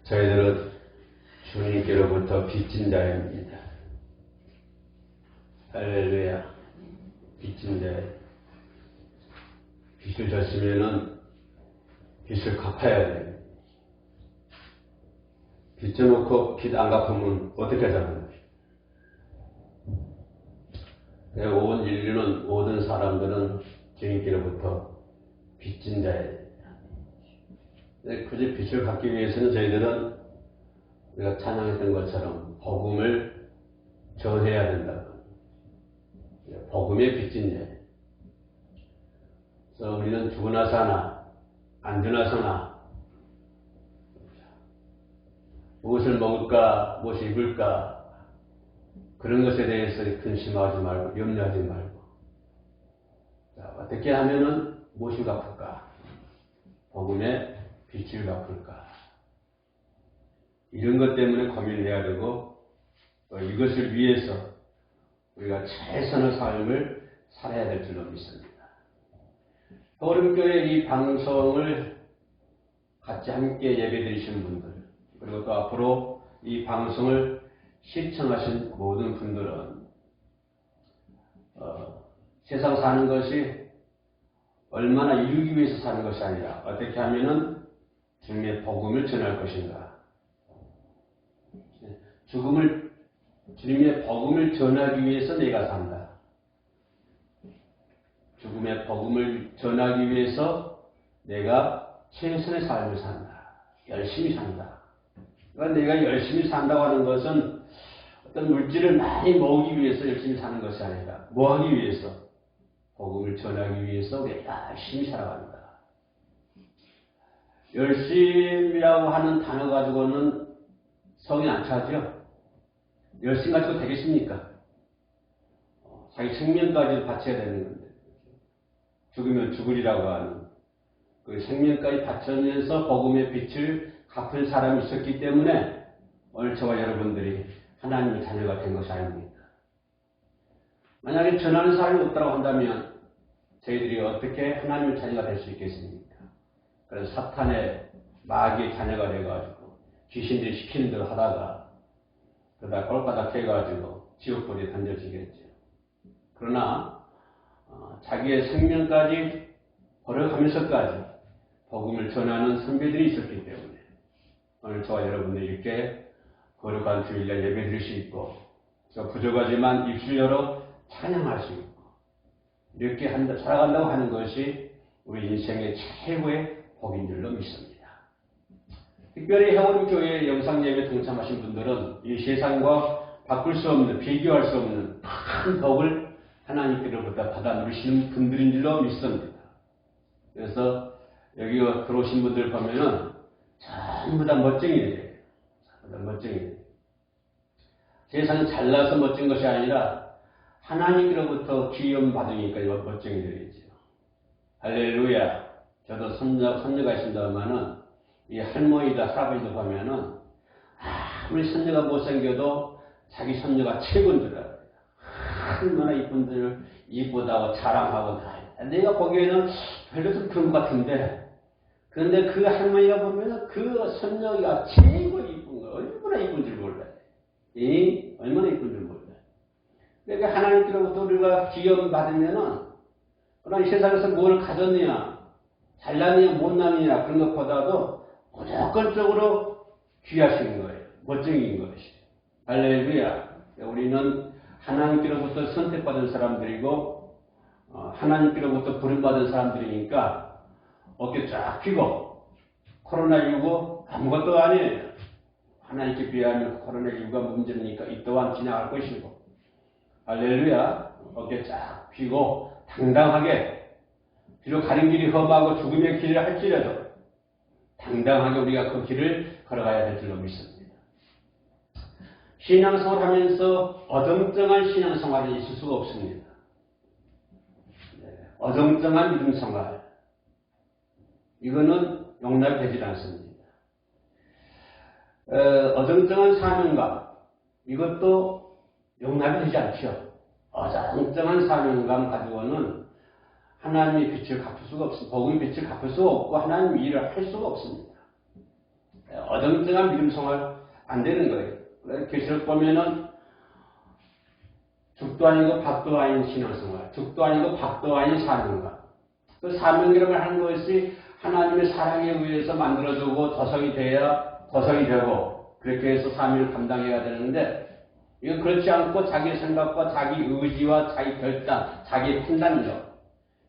저희들은 주님께로부터 빚진 자입니다. 할렐루야. 빚진 자. 빚을 졌으면은 빚을 갚아야 돼요. 빚 져놓고 빚 안 갚으면 어떻게 하자는 거예요? 온 인류는, 모든 사람들은 주님께로부터 빚진 자예요. 굳이 빚을 갚기 위해서는 저희들은 우리가 찬양했던 것처럼 복음을 전해야 된다고. 복음의 빚진 자. 그래서 우리는 죽으나 사나 안 주나 사나 무엇을 먹을까 무엇을 입을까 그런 것에 대해서 근심하지 말고 염려하지 말고 자, 어떻게 하면은 무엇을 갚을까? 복음의 빚을 갚을까? 이런 것 때문에 고민해야 되고 또 이것을 위해서 우리가 최선의 삶을 살아야 될 줄로 믿습니다. 호림교회 이 방송을 같이 함께 예배드리신 분들 그리고 또 앞으로 이 방송을 시청하신 모든 분들은 세상 사는 것이 얼마나 이루기 위해서 사는 것이 아니라 어떻게 하면은 주님의 복음을 전할 것인가. 주님의 복음을 전하기 위해서 내가 산다. 죽음의 복음을 전하기 위해서 내가 최선의 삶을 산다. 열심히 산다. 그러니까 내가 열심히 산다고 하는 것은 어떤 물질을 많이 모으기 위해서 열심히 사는 것이 아니라 뭐 하기 위해서? 복음을 전하기 위해서 우리가 열심히 살아간다. 열심이라고 하는 단어 가지고는 성이 안 차죠? 열심 가지고 되겠습니까? 자기 생명까지 바쳐야 되는 건데. 죽으면 죽으리라고 하는 그 생명까지 바치면서 복음의 빛을 갚은 사람이 있었기 때문에 오늘 저와 여러분들이 하나님의 자녀가 된 것이 아닙니까? 만약에 전하는 사람이 없다고 한다면 저희들이 어떻게 하나님의 자녀가 될 수 있겠습니까? 그래서 사탄의 마귀의 자녀가 돼가지고 귀신들이 시키는 대로 하다가 그러다 꼴바닥 해가지고 지옥불에 던져지겠죠. 그러나 자기의 생명까지 버려가면서까지 복음을 전하는 선배들이 있었기 때문에 오늘 저와 여러분들이 이렇게 거룩한 주일날 예배드릴 수 있고 부족하지만 입술 열어 찬양할 수 있고 이렇게 살아간다고 하는 것이 우리 인생의 최고의 복인 줄로 믿습니다. 특별히 해오림교회 영상예배 동참하신 분들은 이 세상과 바꿀 수 없는 비교할 수 없는 큰 복을 하나님께로부터 받아 누리시는 분들인 줄로 믿습니다. 그래서 여기 들어오신 분들 보면은 전부 다 멋쟁이들이에요. 전부 다 멋쟁이들. 세상은 잘나서 멋진 것이 아니라 하나님께로부터 기염 받으니까 멋쟁이들이죠. 할렐루야. 저도 손녀가 있습니다만은 이 할머니다 할아버지도 보면은 아무리 손녀가 못생겨도 자기 손녀가 최고인 줄 알아요. 얼마나 이쁜들 이쁘다고 자랑하고 다. 내가 보기에는 별로 좀 그런 것 같은데, 그런데 그 할머니가 보면은 그 손녀가 최고 이쁜 거, 얼마나 이쁜 줄 몰라요. 얼마나 이쁜 줄 몰라요. 그러니까 하나님께로부터 우리가 기염 받으면은, 그러나 이 세상에서 뭘 가졌느냐, 잘났느냐, 못났느냐, 그런 것보다도 무조건적으로 귀하신 거예요. 멋쟁이인 것이. 할렐루야. 우리는 하나님께로부터 선택받은 사람들이고 하나님께로부터 부름받은 사람들이니까 어깨 쫙 펴고 코로나19 아무것도 아니에요. 하나님께 비하면 코로나19가 문제니까 이 또한 지나갈 것이고 할렐루야. 어깨 쫙 펴고 당당하게 비록 가는 길이 험하고 죽음의 길을 할지라도 당당하게 우리가 그 길을 걸어가야 될 줄로 믿습니다. 신앙생활 하면서 어정쩡한 신앙생활이 있을 수가 없습니다. 어정쩡한 믿음생활. 이거는 용납되지 않습니다. 어정쩡한 사명감. 이것도 용납이 되지 않죠. 어정쩡한 사명감 가지고는 하나님의 빛을 갚을 수가 없습니다. 복음의 빛을 갚을 수가 없고 하나님의 일을 할 수가 없습니다. 어정쩡한 믿음 생활 안 되는 거예요. 계시록 보면은 죽도 아니고 밥도 아닌 신앙생활, 죽도 아니고 밥도 아닌 사명감. 그 사명이라고 하는 것이 하나님의 사랑에 의해서 만들어지고 도성이 돼야 도성이 되고 그렇게 해서 사명을 감당해야 되는데 이건 그렇지 않고 자기 생각과 자기 의지와 자기 결단, 자기 판단력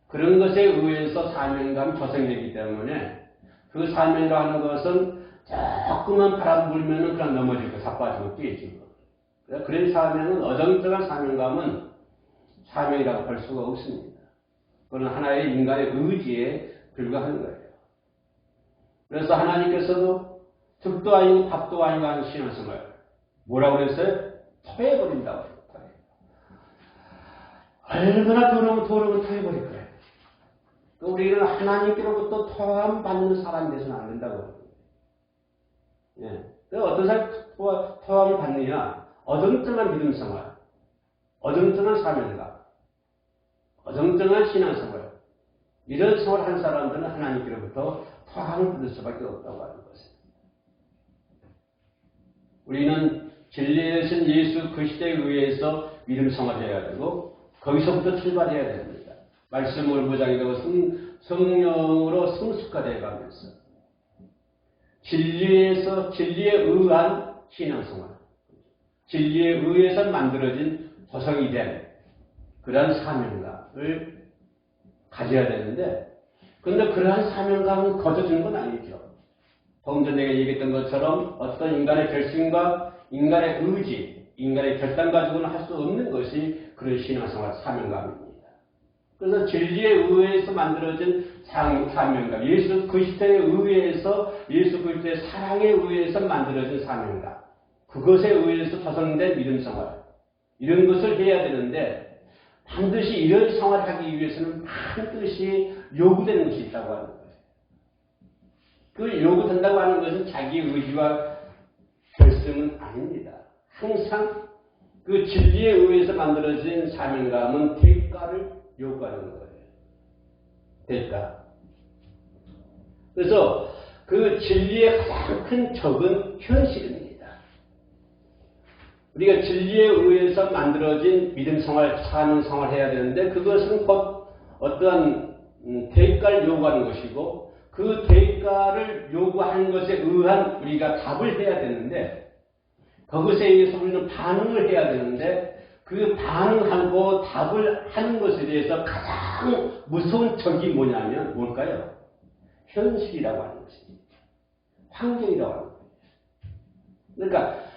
그런 것에 의해서 사명감이 조성되기 때문에 그 사명이라는 것은 조금만 바람 불면은 그냥 넘어지고 자빠지고 깨지고 그런 사명은 어정쩡한 사명감은 사명이라고 할 수가 없습니다. 그건 하나의 인간의 의지에 불과한 거예요. 그래서 하나님께서도 죽도 아니고 밥도 아니고 하는 신앙생활 뭐라고 그랬어요? 토해버린다고 했어요. 얼마나 더러우면 토해버릴 거예요. 우리는 하나님께로부터 토함 받는 사람이 되서는 안 된다고 해요. 예. 어떤 사람이 토함을 받느냐? 어정쩡한 믿음 생활, 어정쩡한 사명감, 어정쩡한 신앙생활 이런 생활을 한 사람들은 하나님께로부터 토함을 받을 수밖에 없다고 하는 것입니다. 우리는 진리의 예수 그리스도에 의해서 믿음 생활해야 되고 거기서부터 출발해야 됩니다. 말씀을 보장이 되고 성령으로 성숙화되어 가면서 진리에 의한 신앙생활 진리에 의해서 만들어진 조성이 된 그러한 사명감을 가져야 되는데 그런데 그러한 사명감은 거둬주는 건 아니죠. 조금 전에 내가 얘기했던 것처럼 어떤 인간의 결심과 인간의 의지, 인간의 결단 가지고는 할 수 없는 것이 그런 신앙생활 사명감입니다. 그래서 진리에 의해서 만들어진 사명감, 예수 그리스도에 의해서 예수 그리스도의 사랑에 의해서 만들어진 사명감, 그것에 의해서 조성된 믿음 생활 이런 것을 해야 되는데 반드시 이런 생활을 하기 위해서는 반드시 요구되는 것이 있다고 하는 거예요. 그 요구된다고 하는 것은 자기 의지와 결심은 아닙니다. 항상 그 진리에 의해서 만들어진 사명감은 대가를 요구하는 거예요. 대가. 그래서 그 진리의 가장 큰 적은 현실입니다. 우리가 진리에 의해서 만들어진 믿음 생활, 사명 생활을 해야 되는데 그것은 곧 어떠한 대가를 요구하는 것이고 그 대가를 요구하는 것에 의한 우리가 답을 해야 되는데 그것에 의해서 우리는 반응을 해야 되는데 그 반응하고 답을 하는 것에 대해서 가장 무서운 적이 뭐냐면 뭘까요? 현실이라고 하는 것입니다. 환경이라고 하는 거예요. 그러니까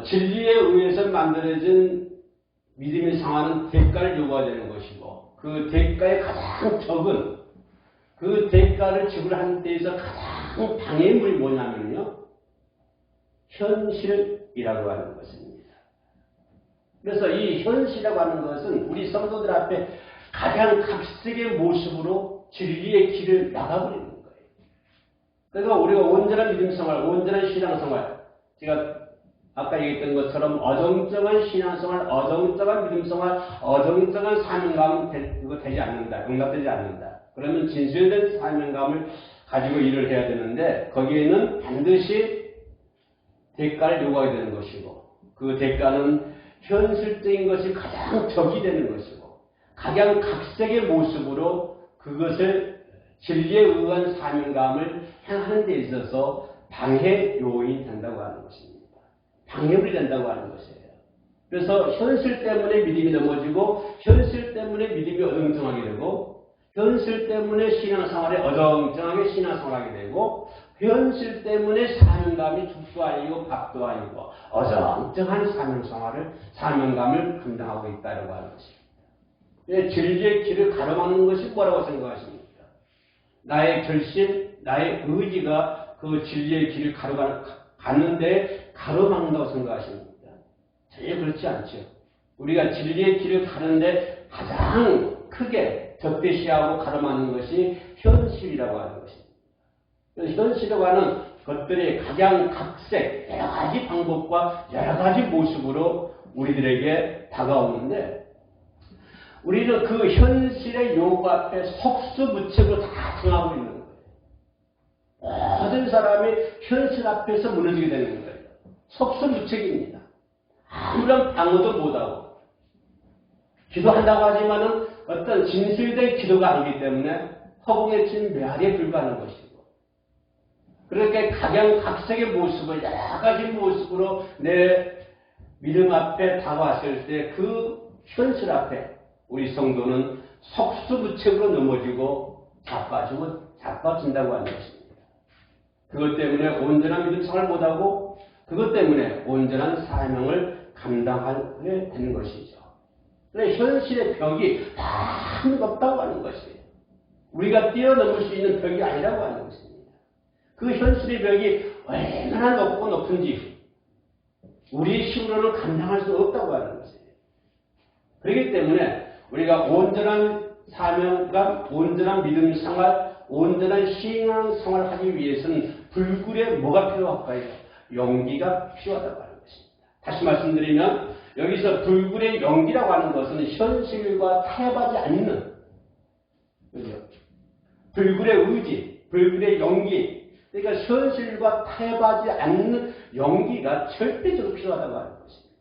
진리에 의해서 만들어진 믿음의 상황은 대가를 요구해야 되는 것이고 그 대가의 가장 적은 그 대가를 지불하는 데에서 가장 방해물이 뭐냐면요. 현실이라고 하는 것입니다. 그래서 이 현실이라고 하는 것은 우리 성도들 앞에 가장 각색의 모습으로 진리의 길을 나가버리는 거예요. 그러니까 우리가 온전한 믿음 생활, 온전한 신앙 생활, 제가 아까 얘기했던 것처럼 어정쩡한 신앙생활, 어정쩡한 믿음생활, 어정쩡한 사명감은 그거 되지 않는다. 응답되지 않는다. 그러면 진실된 사명감을 가지고 일을 해야 되는데 거기에는 반드시 대가를 요구해야 되는 것이고 그 대가는 현실적인 것이 가장 적이 되는 것이고 가장 각색의 모습으로 그것을 진리에 의한 사명감을 행하는 데 있어서 방해 요인이 된다고 하는 것입니다. 방해물이 된다고 하는 것이에요. 그래서 현실 때문에 믿음이 넘어지고 현실 때문에 믿음이 어정쩡하게 되고 현실 때문에 신앙생활에 어정쩡하게 신앙생활하게 되고 현실 때문에 사명감이 죽도 아니고 밥도 아니고 어정쩡한 사명감을 감당하고 있다고 하는 것입니다. 진리의 길을 가로막는 것이 뭐라고 생각하십니까? 나의 결심, 나의 의지가 그 진리의 길을 가는데 가로막는다고 생각하십니까? 전혀 그렇지 않죠. 우리가 진리의 길을 가는데 가장 크게 적대시하고 가로막는 것이 현실이라고 하는 것입니다. 현실이라고 하는 것들이 가장 각색, 여러 가지 방법과 여러 가지 모습으로 우리들에게 다가오는데 우리는 그 현실의 요구 앞에 속수무책으로 다 당하고 있는 거예요. 모든 사람이 현실 앞에서 무너지게 되는 거예요. 속수무책입니다. 아무런 방어도 못하고 기도한다고 하지만은 어떤 진실된 기도가 아니기 때문에 허공에 친 메아리에 불과한 것이고, 그렇게 각양각색의 모습을 여러 가지 모습으로 내 믿음 앞에 다가왔을 때 그 현실 앞에 우리 성도는 속수무책으로 넘어지고 자빠진다고 하는 것입니다. 그것 때문에 온전한 믿음 생활을 못하고 그것 때문에 온전한 사명을 감당하게 되는 것이죠. 그래서 현실의 벽이 너무 높다고 하는 것이에요. 우리가 뛰어넘을 수 있는 벽이 아니라고 하는 것입니다. 그 현실의 벽이 얼마나 높고 높은지 우리의 힘으로는 감당할 수 없다고 하는 것이에요. 그렇기 때문에 우리가 온전한 사명감, 온전한 믿음 생활, 온전한 신앙 생활을 하기 위해서는 불굴에 뭐가 필요할까요? 용기가 필요하다고 하는 것입니다. 다시 말씀드리면 여기서 불굴의 용기라고 하는 것은 현실과 타협하지 않는, 그죠? 불굴의 의지, 불굴의 용기, 그러니까 현실과 타협하지 않는 용기가 절대적으로 필요하다고 하는 것입니다.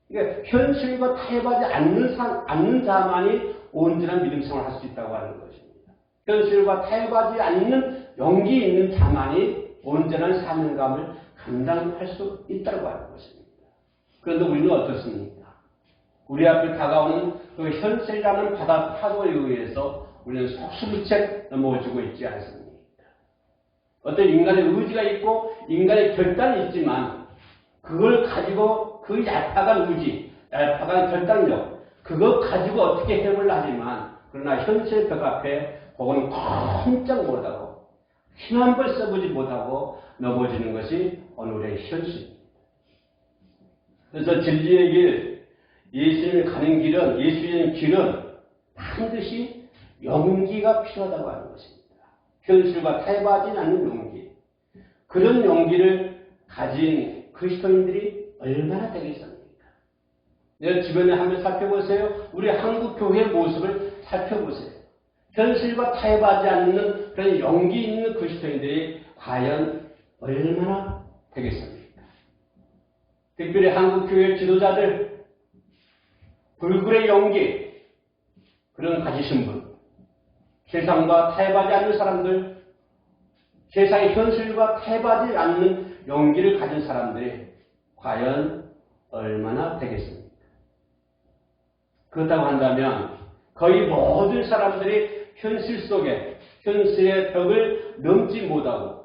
그러니까 현실과 타협하지 않는 자만이 온전한 믿음 생활을 할 수 있다고 하는 것입니다. 현실과 타협하지 않는 용기 있는 자만이 온전한 사명감을 감당할 수 있다고 하는 것입니다. 그런데 우리는 어떻습니까? 우리 앞에 다가오는 그 현실이라는 바다 파도에 의해서 우리는 속수무책 넘어지고 있지 않습니까? 어떤 인간의 의지가 있고 인간의 결단이 있지만 그걸 가지고 그 얄팍한 의지, 얄팍한 결단력, 그거 가지고 어떻게 해보려 하지만 그러나 현실 벽 앞에 그건 꼼짝 못하고 힘 한 번 써보지 못하고 넘어지는 것이 오늘의 현실입니다. 그래서 진리의 길, 예수님이 가는 길은, 예수님의 길은 반드시 용기가 필요하다고 하는 것입니다. 현실과 타협하지 않는 용기. 그런 용기를 가진 그리스도인들이 얼마나 되겠습니까? 내 주변에 한번 살펴보세요. 우리 한국 교회의 모습을 살펴보세요. 현실과 타협하지 않는 그런 용기 있는 그리스도인들이 과연 얼마나 되겠습니까? 특별히 한국 교회 지도자들, 불굴의 용기, 그런 가지신 분, 세상과 타협하지 않는 사람들, 세상의 현실과 타협하지 않는 용기를 가진 사람들이 과연 얼마나 되겠습니까? 그렇다고 한다면 거의 모든 사람들이 현실 속에 현실의 벽을 넘지 못하고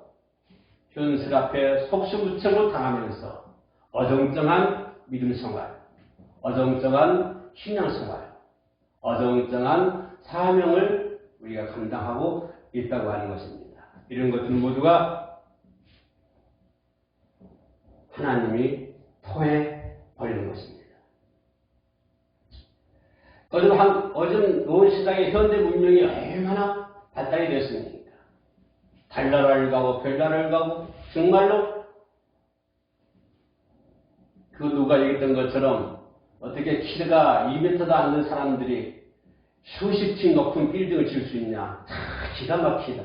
현실 앞에 속수무책으로 당하면서 어정쩡한 믿음 생활, 어정쩡한 신앙 생활, 어정쩡한 사명을 우리가 감당하고 있다고 하는 것입니다. 이런 것들 모두가 하나님이 토해 버리는 것입니다. 요즘 온 세상의 현대 문명이 얼마나 발달이 됐습니까? 달나라를 가고 별나라를 가고 정말로 그 누가 얘기했던 것처럼 어떻게 키가 2m도 안 되는 사람들이 수십 층 높은 빌딩을 지을 수 있냐? 기가 막히다.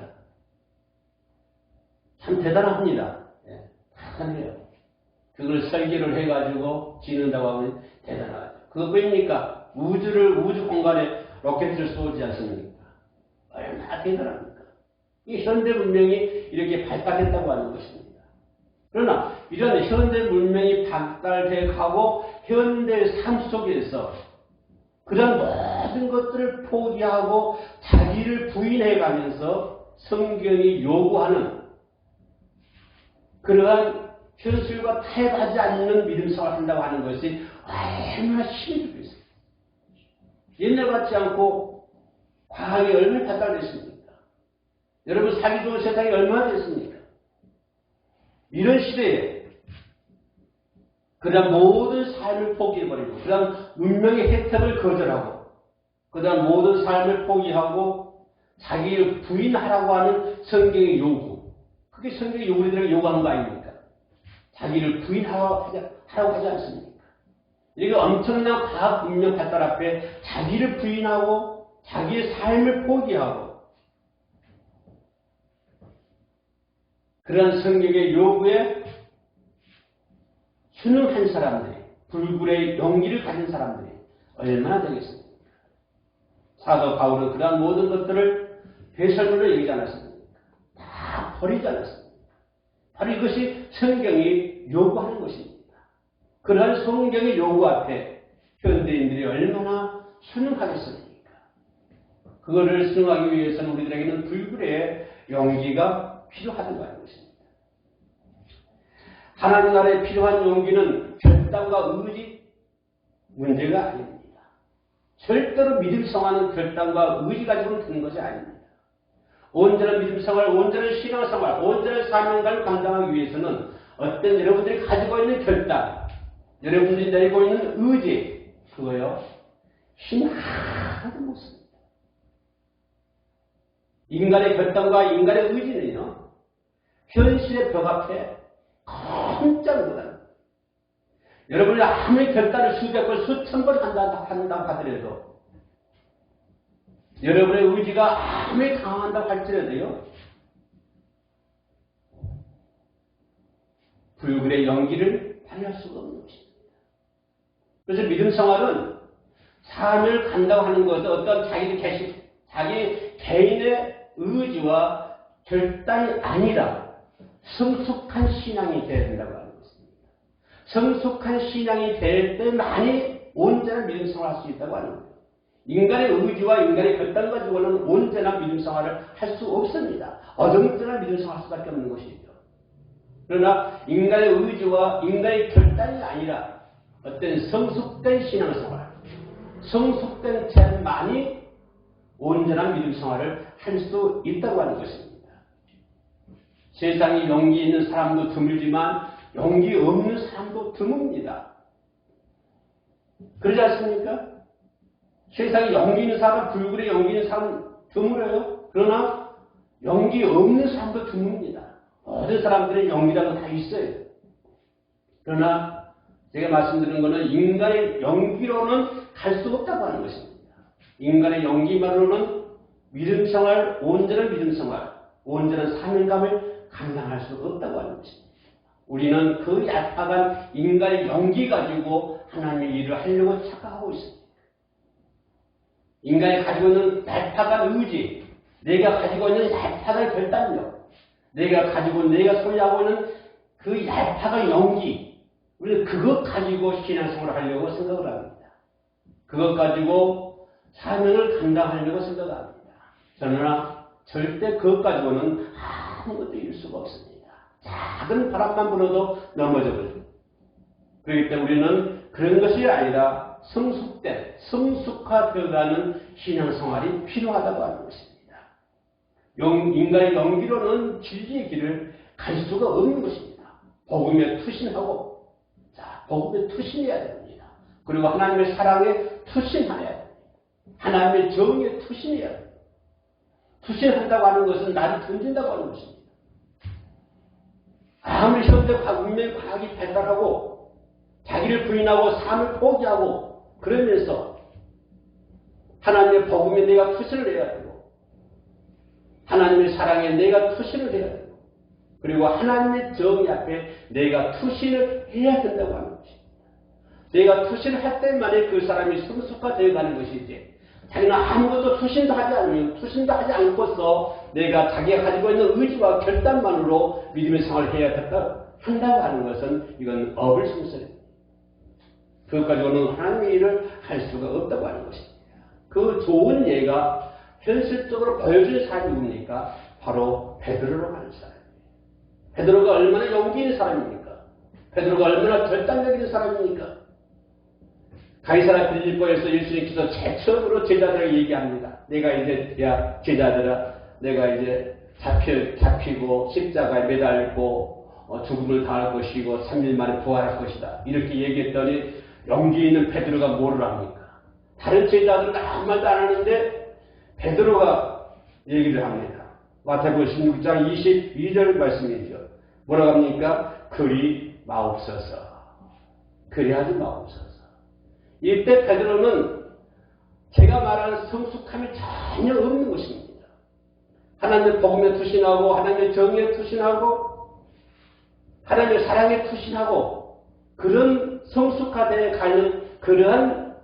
참 대단합니다. 대단해요. 그걸 설계를 해가지고 짓는다고 하면 대단하죠. 그것뿐입니까? 우주 공간에 로켓을 쏘지 않습니까? 얼마나 대단합니까? 이 현대 문명이 이렇게 발달했다고 하는 것입니다. 그러나 이런 현대 문명이 발달해 가고 현대 삶 속에서 그런 모든 것들을 포기하고 자기를 부인해 가면서 성경이 요구하는 그러한 현실과 타협하지 않는 믿음 생활을 한다고 하는 것이 얼마나 힘이 들고 있습니다. 옛날 같지 않고 과학이 얼마나 발달됐습니까? 여러분 살기 좋은 세상이 얼마나 됐습니까? 이런 시대에 그 다음 모든 삶을 포기해버리고 그 다음 문명의 혜택을 거절하고 그 다음 모든 삶을 포기하고 자기를 부인하라고 하는 성경의 요구, 그게 성경의 요구들에게 요구하는 거 아닙니까? 자기를 부인하라고 하지 않습니까? 이게 엄청난 과학 문명 발달 앞에 자기를 부인하고 자기의 삶을 포기하고 그런 성경의 요구에 순응한 사람들이, 불굴의 용기를 가진 사람들이 얼마나 되겠습니까? 사도 바울은 그러한 모든 것들을 배설물로 여기지 않았습니까? 다 버리지 않았습니다. 바로 이것이 성경이 요구하는 것입니다. 그러한 성경의 요구 앞에 현대인들이 얼마나 순응하겠습니까? 그거를 순응하기 위해서는 우리들에게는 불굴의 용기가 필요하다고 하는 것입니다. 하나님 나라에 필요한 용기는 결단과 의지 문제가 아닙니다. 절대로 믿음 생활은 결단과 의지 가지고는 되는 것이 아닙니다. 온전한 믿음 생활, 온전한 신앙 생활, 온전한 사명감을 감당하기 위해서는 어떤 여러분들이 가지고 있는 결단, 여러분들이 내리고 있는 의지, 그거요, 힘 하나도 못 씁니다. 인간의 결단과 인간의 의지는요, 현실의 벽 앞에 꼼짝보다는 여러분이 아무리 결단을 수백 번, 수천 번 한다고 하더라도 여러분의 의지가 아무리 강한다고 할지라도요, 불굴의 용기를 발휘할 수가 없는 것입니다. 그래서 믿음 생활은 삶을 간다고 하는 것은 어떤 자기 개인의 의지와 결단이 아니라 성숙한 신앙이 되어야 된다고 하는 것입니다. 성숙한 신앙이 될 때만이 온전한 믿음 생활을 할 수 있다고 하는 거예요. 인간의 의지와 인간의 결단 가지고는 온전한 믿음 생활을 할 수 없습니다. 어정쩡한 믿음 생활을 할 수밖에 없는 것이죠. 그러나 인간의 의지와 인간의 결단이 아니라 어떤 성숙된 신앙생활, 성숙된 자만이 온전한 믿음 생활을 할 수 있다고 하는 것입니다. 세상에 용기 있는 사람도 드물지만 용기 없는 사람도 드뭅니다. 그러지 않습니까? 세상에 용기 있는 사람, 불굴에 용기 있는 사람 드물어요. 그러나 용기 없는 사람도 드뭅니다. 모든 사람들의 용기라고 다 있어요. 그러나 제가 말씀드리는 것은 인간의 용기로는 갈 수 없다고 하는 것입니다. 인간의 용기만으로는 믿음생활, 온전한 믿음생활, 온전한 사명감을 감당할 수 없다고 하는 것입니다. 우리는 그 얄팍한 인간의 용기 가지고 하나님의 일을 하려고 착각하고 있습니다. 인간이 가지고 있는 얄팍한 의지, 내가 가지고 있는 얄팍한 결단력, 내가 소유하고 있는 그 얄팍한 용기, 우리는 그것 가지고 신앙생활을 하려고 생각을 합니다. 그것 가지고 사명을 감당하려고 생각합니다. 그러나 절대 그것 가지고는 아무것도 이룰 수가 없습니다. 작은 바람만 불어도 넘어져 버립니다. 그렇기 때문에 우리는 그런 것이 아니라 성숙된, 성숙화되어가는 신앙생활이 필요하다고 하는 것입니다. 인간의 용기로는 진리의 길을 갈 수가 없는 것입니다. 복음에 투신하고, 복음에 투신해야 됩니다. 그리고 하나님의 사랑에 투신해야 됩니다. 하나님의 정의에 투신해야 됩니다. 투신한다고 하는 것은 나를 던진다고 하는 것입니다. 아무리 현대 문명 과학이 발달하고 자기를 부인하고 삶을 포기하고 그러면서 하나님의 복음에 내가 투신을 해야 되고 하나님의 사랑에 내가 투신을 해야 되고 그리고 하나님의 정의 앞에 내가 투신을 해야 된다고 하는 것입니다. 내가 투신을 할 때만에 그 사람이 성숙화되어 가는 것이지 자기는 아무것도 투신도 하지 않고서 내가 자기가 가지고 있는 의지와 결단만으로 믿음의 생활을 해야 한다고 하는 것은 이건 어불성설입니다. 그것 가지고는 하나님의 일을 할 수가 없다고 하는 것입니다. 그 좋은 예가 현실적으로 보여주는 사람이 뭡니까? 바로 베드로로 가는 사람입니다. 베드로가 얼마나 용기 있는 사람입니까? 베드로가 얼마나 결단력 있는 사람입니까? 가이사랴 빌립보에서 예수님께서 최초로 제자들에게 얘기합니다. 내가 이제 제자들아, 내가 이제 잡히고 십자가에 매달고 죽음을 당할 것이고 3일 만에 부활할 것이다. 이렇게 얘기했더니 용기 있는 베드로가 뭐를 합니까? 다른 제자들은 아무 말도 안 하는데 베드로가 얘기를 합니다. 마태복음 16장 22절 말씀이죠. 뭐라고 합니까? 그리 마옵소서. 그리하지 마옵소서. 이때 베드로는 제가 말하는 성숙함이 전혀 없는 것입니다. 하나님의 복음에 투신하고 하나님의 정의에 투신하고 하나님의 사랑에 투신하고 그런 성숙화되어 가는 그러한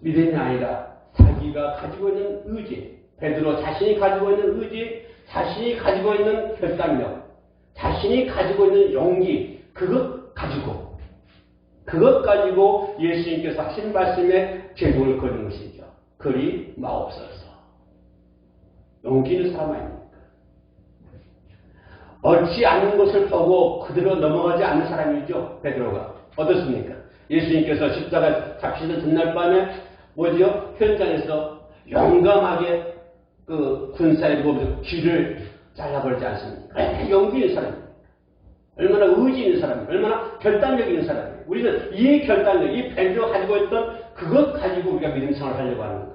믿음이 아니라 자기가 가지고 있는 의지, 베드로 자신이 가지고 있는 의지, 자신이 가지고 있는 결단력, 자신이 가지고 있는 용기, 그것 가지고 예수님께서 하신 말씀에 제목을 거는 것이죠. 그리 마옵소서. 용기 있는 사람 아닙니까? 옳지 않은 것을 보고 그대로 넘어가지 않는 사람이죠. 베드로가. 어떻습니까? 예수님께서 십자가 잡히는 전날 밤에 뭐지요? 현장에서 용감하게 그 군사의 몸에서 귀를 잘라버리지 않습니까? 얼마나 용기 있는 사람입니다. 얼마나 의지 있는 사람입니다. 얼마나 결단력 있는 사람입니다. 우리는 이 결단력, 이 베드로가 가지고 있던 그것 가지고 우리가 믿음 생활을 하려고 하는 거예요.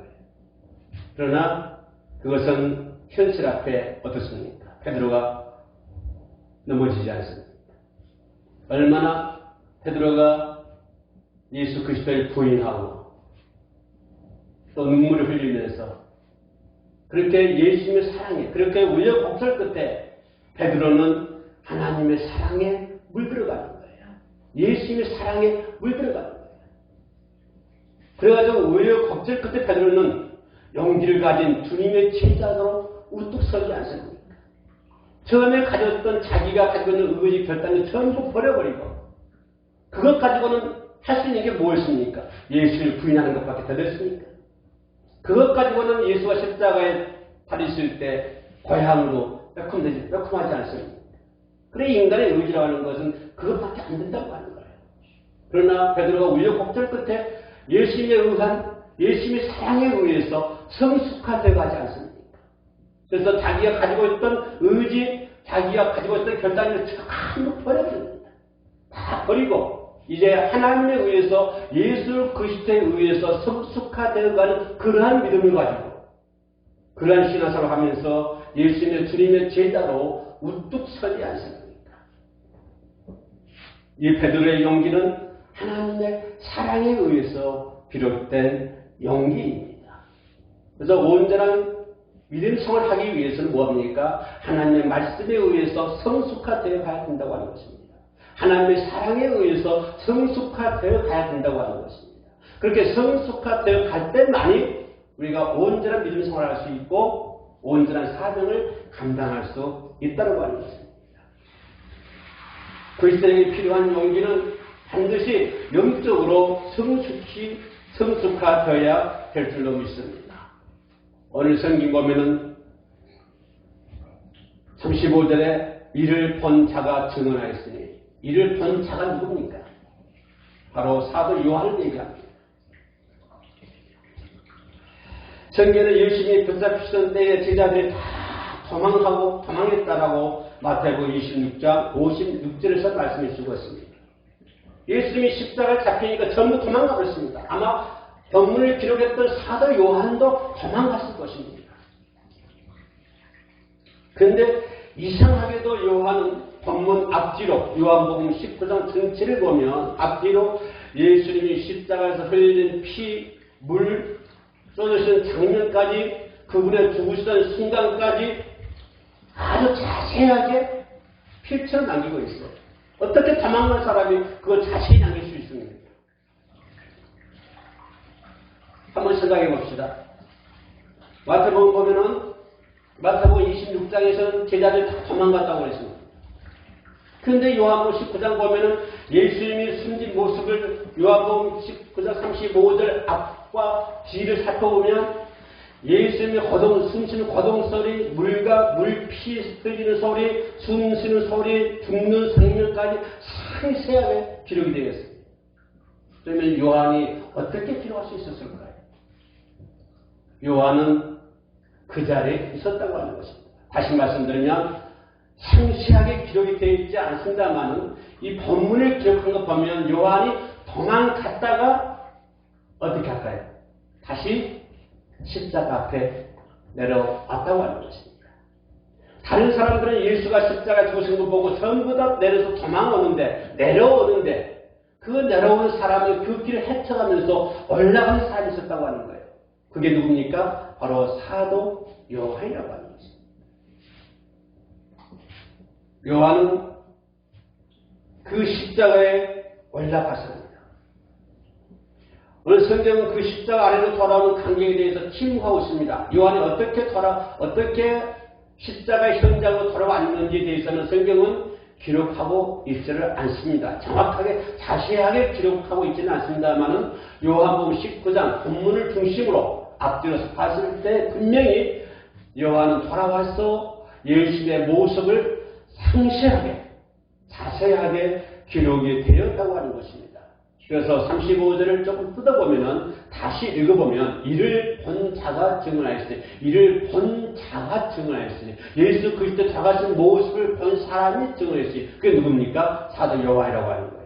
그러나 그것은 현실 앞에 어떻습니까? 베드로가 넘어지지 않습니다. 얼마나 베드로가 예수 그리스도를 부인하고 또 눈물을 흘리면서 그렇게 예수님의 사랑에, 그렇게 우여곡절 끝에 베드로는 하나님의 사랑에 물들어가는 거예요. 예수님의 사랑에 물들어가는 거예요. 그래가지고 우여곡절 끝에 베드로는 용기를 가진 주님의 제자로 우뚝 서지 않습니까? 처음에 가졌던 자기가 가지고 있는 의지 결단을 전부 버려버리고 그것 가지고는 할 수 있는 게 무엇입니까? 예수를 부인하는 것밖에 더 됐습니까? 그것 가지고는 예수가 십자가에 달리실 때 고향으로 매콤하지 않습니까? 그래 인간의 의지라고 하는 것은 그것밖에 안 된다고 하는 거예요. 그러나 베드로가 우여곡절 끝에 예수님에 의한 예수님의 사랑에 의해서 성숙화되어 가지 않습니까? 그래서 자기가 가지고 있던 의지, 자기가 가지고 있던 결단을 전부 버려버립니다. 다 버리고 이제 하나님에 의해서 예수 그리스도에 의해서 성숙화되어 가는 그러한 믿음을 가지고 그러한 신앙생활을 하면서 예수님의 주님의 제자로 우뚝 서지 않습니까? 이 베드로의 용기는 하나님의 사랑에 의해서 비롯된 용기입니다. 그래서 온전한 믿음 생활을 하기 위해서는 뭐합니까? 하나님의 말씀에 의해서 성숙화되어 가야 된다고 하는 것입니다. 하나님의 사랑에 의해서 성숙화되어 가야 된다고 하는 것입니다. 그렇게 성숙화되어 갈 때만이 우리가 온전한 믿음 생활을 할 수 있고 온전한 사명을 감당할 수 있다고 하는 것입니다. 그리스도에게 필요한 용기는 반드시 영적으로 성숙화되어야 될 줄로 믿습니다. 오늘 성경 보면은 35절에 이를 본 자가 증언하였으니 이를 본 자가 누굽니까? 바로 사도 요한을 얘기합니다. 성경에는 열심히 붙잡히던 때에 제자들이 다 도망했다라고 마태복음 26장 56절에서 말씀해 주고 있습니다. 예수님이 십자가에 잡히니까 전부 도망가 버렸습니다. 아마 본문을 기록했던 사도 요한도 도망갔을 것입니다. 그런데 이상하게도 요한은 본문 앞뒤로 요한복음 19장 전체를 보면 앞뒤로 예수님이 십자가에서 흘린 피, 물 쏟으시는 장면까지 그분의 죽으시던 순간까지 아주 자세하게 필처럼 남기고 있어요. 어떻게 도망간 사람이 그걸 자세히 남길 수 있습니까? 한번 생각해 봅시다. 마태복음 보면은 마태복음 26장에서는 제자들이 다 도망갔다고 그랬습니다. 그런데 요한복음 19장 보면은 예수님이 숨진 모습을 요한복음 19장 35절 앞과 뒤를 살펴보면 예수님이 숨쉬는 고동소리, 물피 흘리는 소리, 숨쉬는 소리, 죽는 장면까지 상세하게 기록이 되어 있습니다. 그러면 요한이 어떻게 기록할 수 있었을까요? 요한은 그 자리에 있었다고 하는 것입니다. 다시 말씀드리면 상세하게 기록이 되어 있지 않습니다만은 이 본문을 기록한 것 보면 요한이 도망갔다가 어떻게 할까요? 다시 십자가 앞에 내려왔다고 하는 것입니다. 다른 사람들은 예수가 십자가 죽으신 거 보고 전부 다 내려서 내려오는데 그 내려오는 사람이 그 길을 헤쳐가면서 올라가는 사람이 있었다고 하는 거예요. 그게 누굽니까? 바로 사도 요한이라고 하는 것입니다. 요한은 그 십자가에 올라갔습니다. 오늘 성경은 그 십자가 아래로 돌아오는 광경에 대해서 침묵하고 있습니다. 요한이 어떻게 십자가의 현장으로 돌아왔는지에 대해서는 성경은 기록하고 있지를 않습니다. 정확하게 자세하게 기록하고 있지는 않습니다만은 요한복음 19장 본문을 중심으로 앞뒤로서 봤을 때 분명히 요한은 돌아와서 예수님의 모습을 상세하게 자세하게 기록이 되었다고 하는 것입니다. 그래서 35절을 조금 뜯어보면은 다시 읽어보면 이를 본 자가 증언하였으니 이를 본 자가 증언하였으니 예수 그리스도 돌아가신 모습을 본 사람이 증언했으니 그게 누굽니까? 사도 요한이라고 하는 거예요.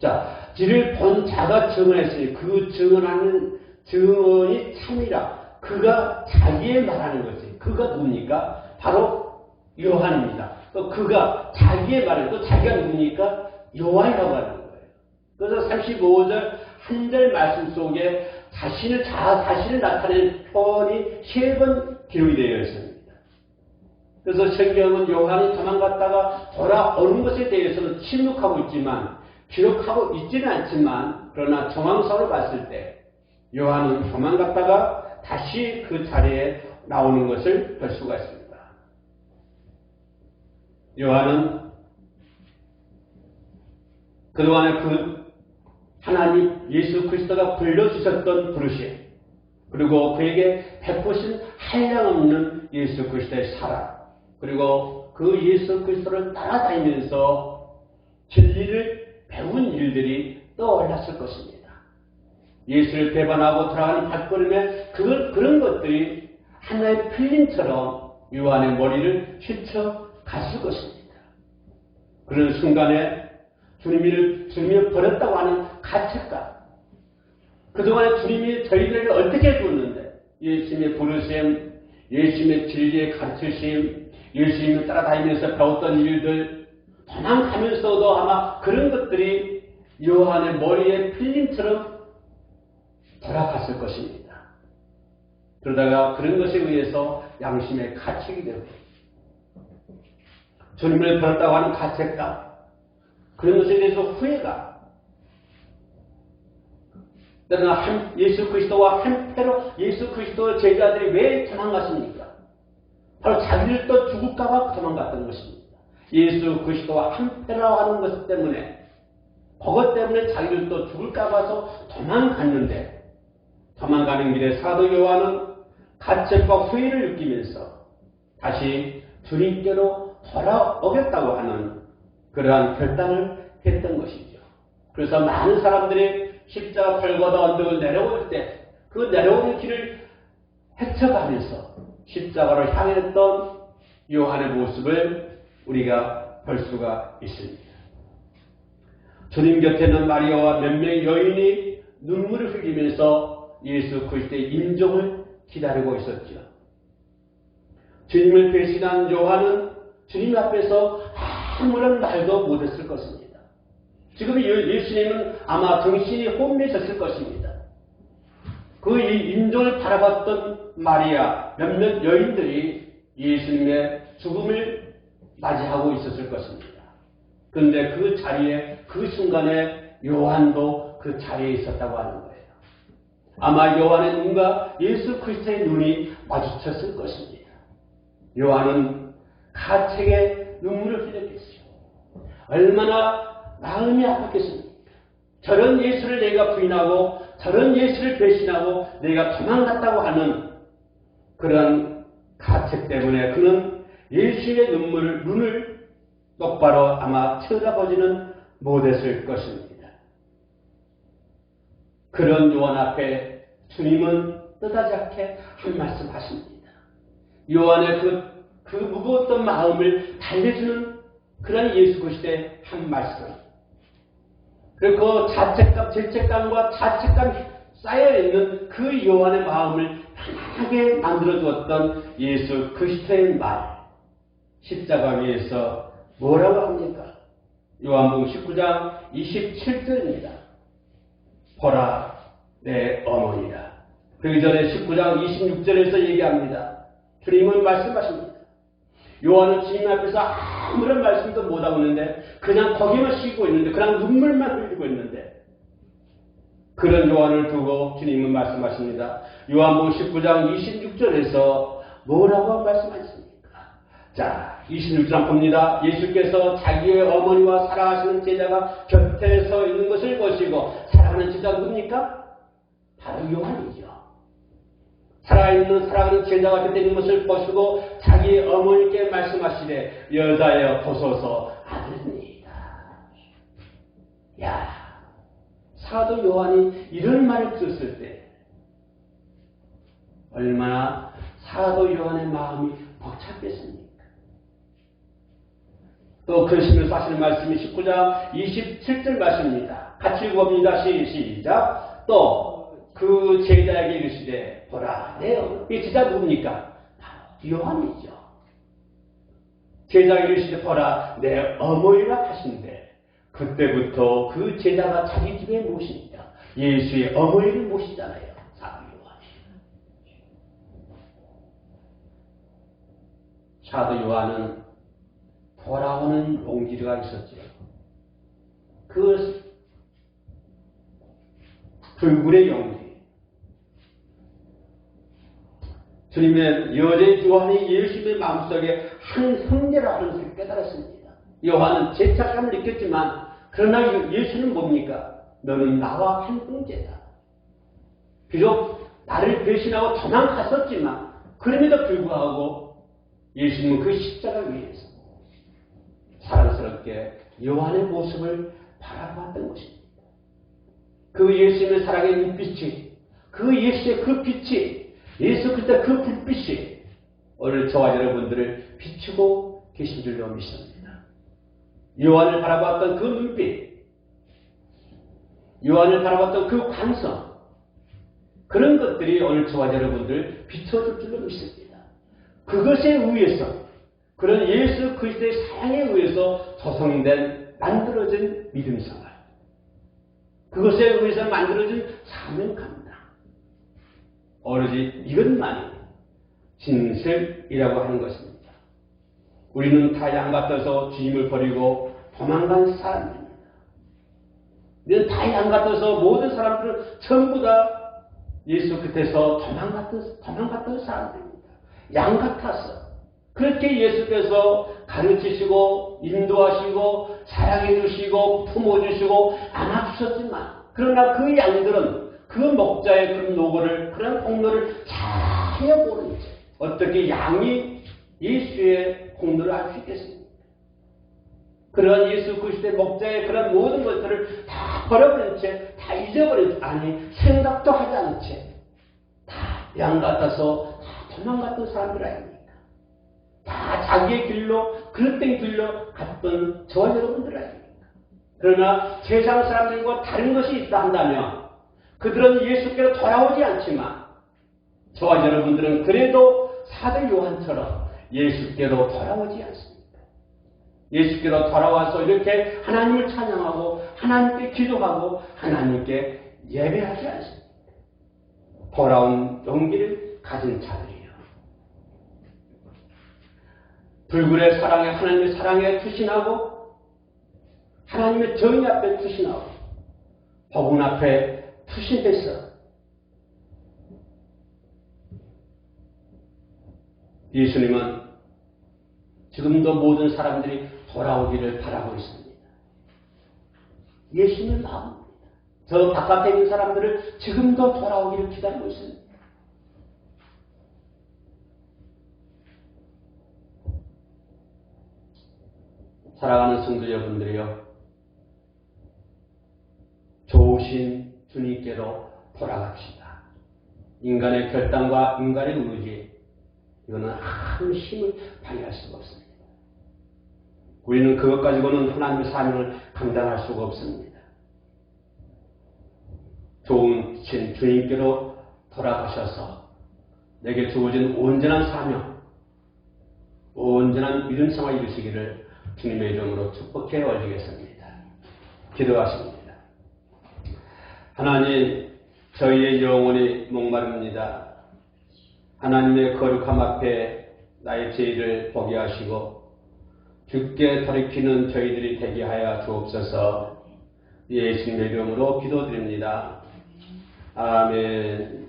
자, 이를 본 자가 증언했으니 그 증언하는 증언이 참이라. 그가 자기의 말하는 것이 그가 누굽니까? 바로 요한입니다. 또 그가 자기의 말을 또 자기가 누굽니까? 요한이라고 하는 거예요. 그래서 35절 한 절 말씀 속에 자신을 나타내는 표현이 3번 기록이 되어 있습니다. 그래서 성경은 요한이 도망갔다가 돌아오는 것에 대해서는 침묵하고 있지만 기록하고 있지는 않지만 그러나 정황상으로 봤을 때 요한은 도망갔다가 다시 그 자리에 나오는 것을 볼 수가 있습니다. 요한은 그동안에 하나님 예수 그리스도가 불러주셨던 부르심 그리고 그에게 베푸신 한량없는 예수 그리스도의 사랑 그리고 그 예수 그리스도를 따라다니면서 진리를 배운 일들이 떠올랐을 것입니다. 예수를 배반하고 돌아가는 발걸음에 그런 것들이 하나의 필름처럼 요한의 머리를 휘쳐갔을 것입니다. 그런 순간에 주님을 버렸다고 하는 가책감. 그동안에 주님이 저희들에게 어떻게 해줬는데 예수님의 부르심, 예수님의 진리의 가르치심, 예수님을 따라다니면서 배웠던 일들 도망가면서도 아마 그런 것들이 요한의 머리에 필름처럼 돌아갔을 것입니다. 그러다가 그런 것에 의해서 양심의 가책이 되고 주님을 버렸다고 하는 가책감 그런 것에 대해서 후회가 그러나 예수 그리스도와 한패로 예수 그리스도의 제자들이 왜 도망갔습니까? 바로 자기를 또 죽을까봐 도망갔던 것입니다. 예수 그리스도와 한패라고 하는 것 때문에 그것 때문에 자기를 또 죽을까봐서 도망갔는데 도망가는 길에 사도 요한은 가책과 후회를 느끼면서 다시 주님께로 돌아오겠다고 하는 그러한 결단을 했던 것이죠. 그래서 많은 사람들이 십자가 걸고다 언덕을 내려올 때 그 내려오는 길을 헤쳐가면서 십자가를 향했던 요한의 모습을 우리가 볼 수가 있습니다. 주님 곁에 있는 마리아와 몇 명의 여인이 눈물을 흘리면서 예수 그리스도의 임종을 기다리고 있었죠. 주님을 배신한 요한은 주님 앞에서 아무런 말도 못했을 것입니다. 지금 예수님은 아마 정신이 혼미해졌을 것입니다. 그 임종을 바라봤던 마리아 몇몇 여인들이 예수님의 죽음을 맞이하고 있었을 것입니다. 그런데 그 자리에 그 순간에 요한도 그 자리에 있었다고 하는 거예요. 아마 요한의 눈과 예수 그리스도의 눈이 마주쳤을 것입니다. 요한은 가책에 눈물을 흘렸겠어요. 얼마나 마음이 아팠겠습니까? 저런 예수를 내가 부인하고 저런 예수를 배신하고 내가 도망갔다고 하는 그런 가책 때문에 그는 예수의 눈을 똑바로 아마 쳐다보지는 못했을 것입니다. 그런 요한 앞에 주님은 뜻하지 한 말씀 하십니다. 요한의 그 무거웠던 마음을 달래주는 그런 예수 그리스도의 한 말씀. 그리고 그 자책감, 죄책감과 자책감이 쌓여있는 그 요한의 마음을 편하게 만들어주었던 예수 그리스도의 말. 십자가 위에서 뭐라고 합니까? 요한복음 19장 27절입니다. 보라 내 어머니라. 그 전에 19장 26절에서 얘기합니다. 주님은 말씀하십니다. 요한은 주님 앞에서 아무런 말씀도 못하고 있는데 그냥 거기만 쉬고 있는데 그냥 눈물만 흘리고 있는데 그런 요한을 두고 주님은 말씀하십니다. 요한복음 19장 26절에서 뭐라고 말씀하십니까? 자, 26절 봅니다. 예수께서 자기의 어머니와 사랑하시는 제자가 곁에 서 있는 것을 보시고 사랑하는 제자가 누굽니까? 바로 요한이죠. 살아있는 사랑하는 제자가 곁에 있는 것을 보시고 자기 어머니께 말씀하시되 여자여 보소서 아들입니다. 야, 사도 요한이 이런 말을 들었을 때 얼마나 사도 요한의 마음이 벅찼겠습니까? 또 그러시면서 하시는 말씀이 19장 27절 말씀입니다. 같이 읽어봅니다. 시작. 또 그 제자에게 이르시되 보라 내 어머니. 이 제자 누굽니까? 바로 요한이죠. 제자에게 이르시되 보라 내 어머니라 하신데 그때부터 그 제자가 자기 집에 모십니다. 예수의 어머니를 모시잖아요. 사도 요한이. 사도 요한은 돌아오는 용기가 있었죠. 그 불굴의 용기. 주님의 여제 요한이 예수님의 마음속에 한 형제라는 것을 깨달았습니다. 요한은 죄책감을 느꼈지만 그러나 예수는 뭡니까? 너는 나와 한 형제다. 비록 나를 배신하고 도망갔었지만 그럼에도 불구하고 예수님은 그 십자가를 위해서 사랑스럽게 요한의 모습을 바라봤던 것입니다. 그 예수님의 사랑의 눈빛이, 그 예수의 그 빛이, 예수 그리스도의 그 불빛이 오늘 저와 여러분들을 비추고 계신 줄로 믿습니다. 요한을 바라봤던 그 눈빛, 요한을 바라봤던 그 관성, 그런 것들이 오늘 저와 여러분들을 비춰줄 줄로 믿습니다. 그것에 의해서, 그런 예수 그리스도의 사랑에 의해서 조성된, 만들어진 믿음생활, 그것에 의해서 만들어진 사명감이다. 오로지 이것만이 진실이라고 하는 것입니다. 우리는 다 양 같아서 주님을 버리고 도망간 사람입니다. 우리는 다 양 같아서 모든 사람들은 전부 다 예수 곁에서 도망갔던 사람들입니다. 양 같아서. 그렇게 예수께서 가르치시고 인도하시고 사랑해 주시고 품어주시고 안아주셨지만 그러나 그 양들은 그 목자의 그 노고를 그런 공로를 잘 해보는 채 어떻게 양이 예수의 공로를 알 수 있겠습니까? 그런 예수 그리스도의 목자의 그런 모든 것들을 다 버려버린 채 다 잊어버린 채 아니 생각도 하지 않은 채 다 양 같아서 다 도망갔던 사람들 아닙니까? 다 자기의 길로 그릇된 길로 갔던 저와 여러분들 아닙니까? 그러나 세상 사람들과 다른 것이 있다 한다면 그들은 예수께로 돌아오지 않지만 저와 여러분들은 그래도 사도 요한처럼 예수께로 돌아오지 않습니다. 예수께로 돌아와서 이렇게 하나님을 찬양하고 하나님께 기도하고 하나님께 예배하지 않습니다. 돌아온 용기를 가진 자들이요. 불굴의 사랑에 하나님의 사랑에 투신하고 하나님의 정의 앞에 투신하고 복음 앞에 투신해서 예수님은 지금도 모든 사람들이 돌아오기를 바라고 있습니다. 예수님의 마음입니다. 저 바깥에 있는 사람들을 지금도 돌아오기를 기다리고 있습니다. 사랑하는 성도 여러분들이요, 좋으신 주님께로 돌아갑시다. 인간의 결단과 인간의 의지, 이거는 아무 힘을 발휘할 수가 없습니다. 우리는 그것 가지고는 하나님의 사명을 감당할 수가 없습니다. 좋은 주님께로 돌아가셔서 내게 주어진 온전한 사명, 온전한 믿음 생활 이루시기를 주님의 이름으로 축복해 올리겠습니다. 기도하십니다. 하나님, 저희의 영혼이 목마릅니다. 하나님의 거룩함 앞에 나의 죄를 보게 하시고 주께 돌이키는 저희들이 되게 하여 주옵소서. 예수님의 이름으로 기도드립니다. 아멘.